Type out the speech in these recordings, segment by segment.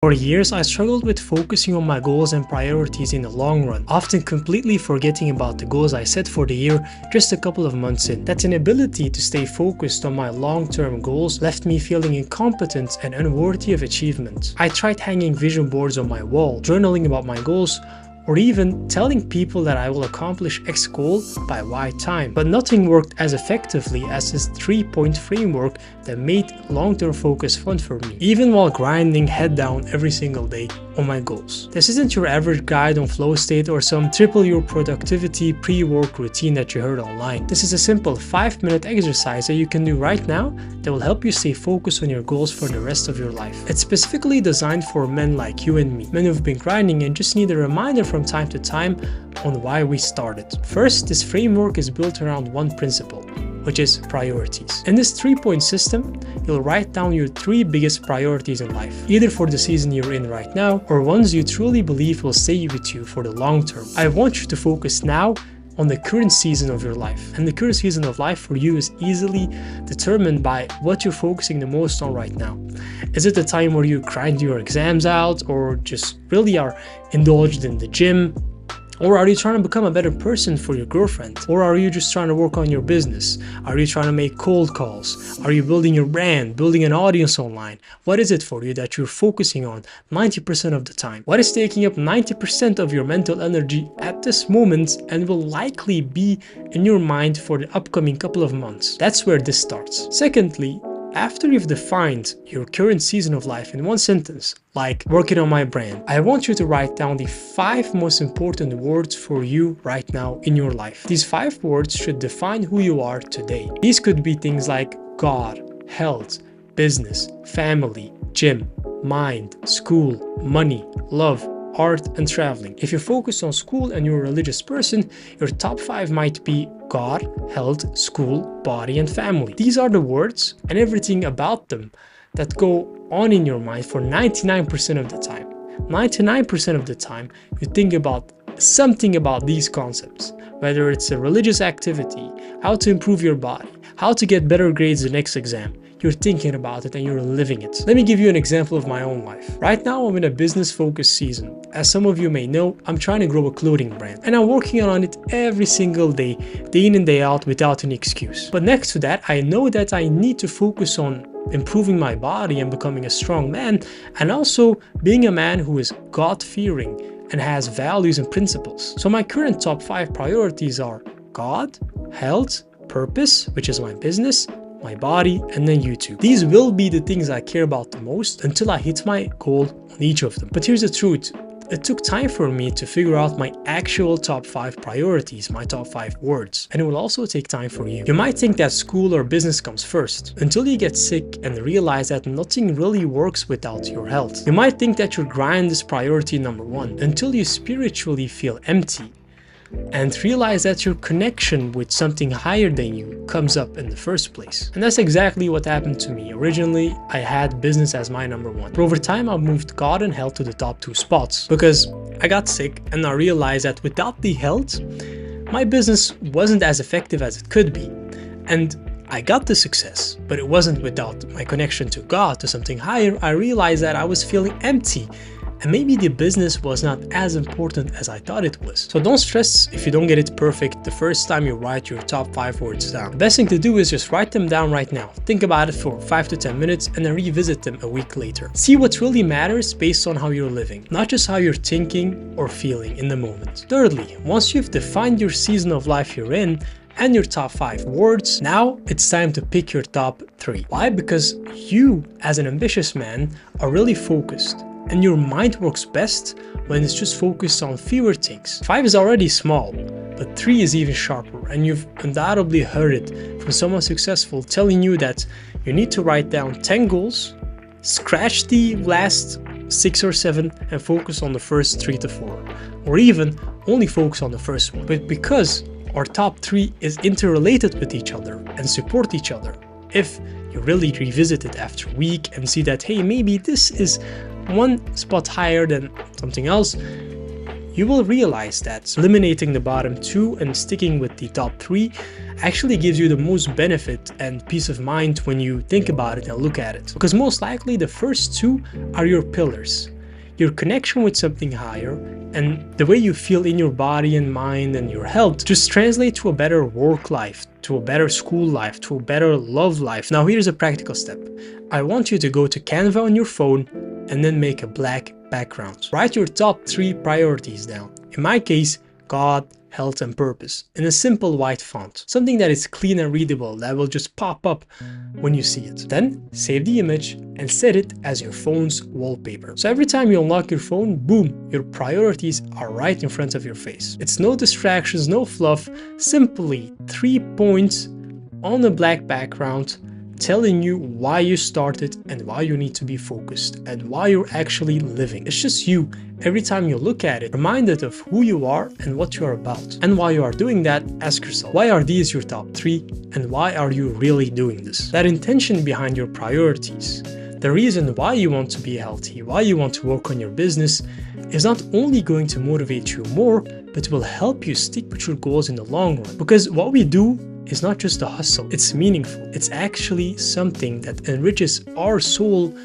For years, I struggled with focusing on my goals and priorities in the long run, often completely forgetting about the goals I set for the year just a couple of months in. That inability to stay focused on my long-term goals left me feeling incompetent and unworthy of achievement. I tried hanging vision boards on my wall, journaling about my goals, or even telling people that I will accomplish X goal by Y time. But nothing worked as effectively as this 3-point framework that made long-term focus fun for me, even while grinding head down every single day on my goals. This isn't your average guide on flow state or some triple your productivity pre-work routine that you heard online. This is a simple 5-minute exercise that you can do right now that will help you stay focused on your goals for the rest of your life. It's specifically designed for men like you and me, men who've been grinding and just need a reminder from time to time on why we started. First, this framework is built around one principle, which is priorities. In this 3-point system, you'll write down your 3 biggest priorities in life, either for the season you're in right now or ones you truly believe will stay with you for the long term. I want you to focus now on the current season of your life. And the current season of life for you is easily determined by what you're focusing the most on right now. Is it the time where you grind your exams out, or just really are indulged in the gym? Or are you trying to become a better person for your girlfriend? Or are you just trying to work on your business? Are you trying to make cold calls? Are you building your brand, building an audience online? What is it for you that you're focusing on 90% of the time? What is taking up 90% of your mental energy at this moment and will likely be in your mind for the upcoming couple of months? That's where this starts. Secondly, after you've defined your current season of life in one sentence, like working on my brand, I want you to write down the 5 most important words for you right now in your life. These 5 words should define who you are today. These could be things like God, health, business, family, gym, mind, school, money, love, art, and traveling. If you focus on school and you're a religious person, your top 5 might be God, health, school, body, and family. These are the words and everything about them that go on in your mind for 99% of the time. 99% of the time, you think about something about these concepts, whether it's a religious activity, how to improve your body, how to get better grades the next exam. You're thinking about it and you're living it. Let me give you an example of my own life. Right now, I'm in a business-focused season. As some of you may know, I'm trying to grow a clothing brand, and I'm working on it every single day in and day out, without any excuse. But next to that, I know that I need to focus on improving my body and becoming a strong man, and also being a man who is God-fearing and has values and principles. So my current top 5 priorities are God, health, purpose, which is my business, my body, and then YouTube. These will be the things I care about the most until I hit my goal on each of them. But here's the truth. It took time for me to figure out my actual top 5 priorities, my top 5 words. And it will also take time for you. You might think that school or business comes first, until you get sick and realize that nothing really works without your health. You might think that your grind is priority number 1, until you spiritually feel empty and realize that your connection with something higher than you comes up in the first place. And that's exactly what happened to me. Originally, I had business as my number 1. But over time, I moved God and health to the top 2 spots because I got sick and I realized that without the health, my business wasn't as effective as it could be. And I got the success, but it wasn't without my connection to God, to something higher. I realized that I was feeling empty. And maybe the business was not as important as I thought it was. So don't stress if you don't get it perfect the first time you write your top 5 words down. The best thing to do is just write them down right now. Think about it for 5 to 10 minutes and then revisit them a week later. See what really matters based on how you're living, not just how you're thinking or feeling in the moment. Thirdly, once you've defined your season of life you're in, and your top 5 words, now it's time to pick your top 3. Why? Because you, as an ambitious man, are really focused. And your mind works best when it's just focused on fewer things. 5 is already small, but 3 is even sharper, and you've undoubtedly heard it from someone successful telling you that you need to write down 10 goals, scratch the last 6 or 7 and focus on the first 3 to 4, or even only focus on the first one. But because our top 3 is interrelated with each other and support each other, if you really revisit it after a week and see that, hey, maybe this is one spot higher than something else, you will realize that eliminating the bottom 2 and sticking with the top 3 actually gives you the most benefit and peace of mind when you think about it and look at it. Because most likely the first 2 are your pillars. Your connection with something higher and the way you feel in your body and mind and your health just translate to a better work life, to a better school life, to a better love life. Now here's a practical step. I want you to go to Canva on your phone and then make a black background. Write your top 3 priorities down. In my case, God, health and purpose, in a simple white font. Something that is clean and readable that will just pop up when you see it. Then save the image and set it as your phone's wallpaper. So every time you unlock your phone, boom, your priorities are right in front of your face. It's no distractions, no fluff, simply 3 points on a black background telling you why you started and why you need to be focused and why you're actually living. It's just you. Every time you look at it, reminded of who you are and what you are about. And while you are doing that, ask yourself, why are these your top 3 and why are you really doing this? That intention behind your priorities, the reason why you want to be healthy, why you want to work on your business, is not only going to motivate you more, but will help you stick with your goals in the long run. Because what we do is not just a hustle, it's meaningful. It's actually something that enriches our soul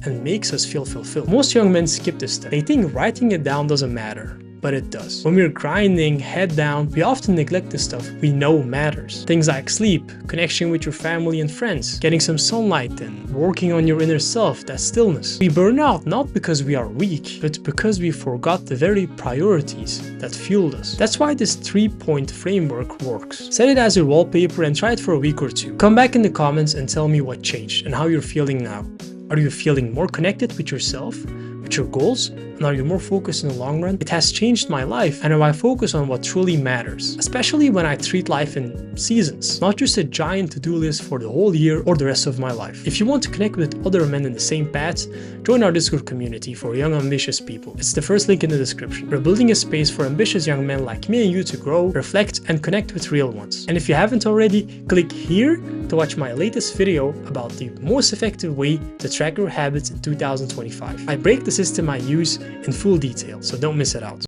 and makes us feel fulfilled. Most young men skip this step. They think writing it down doesn't matter, but it does. When we're grinding head down, we often neglect the stuff we know matters. Things like sleep, connection with your family and friends, getting some sunlight and working on your inner self, that stillness. We burn out not because we are weak, but because we forgot the very priorities that fueled us. That's why this 3-point framework works. Set it as your wallpaper and try it for a week or 2. Come back in the comments and tell me what changed and how you're feeling now. Are you feeling more connected with yourself, with your goals, and are you more focused in the long run? It has changed my life, and I focus on what truly matters, especially when I treat life in seasons, not just a giant to-do list for the whole year or the rest of my life. If you want to connect with other men in the same path, join our Discord community for young ambitious people. It's the first link in the description. We're building a space for ambitious young men like me and you to grow, reflect, and connect with real ones. And if you haven't already, click here to watch my latest video about the most effective way to track your habits in 2025. I break the system I use in full detail, so don't miss it out.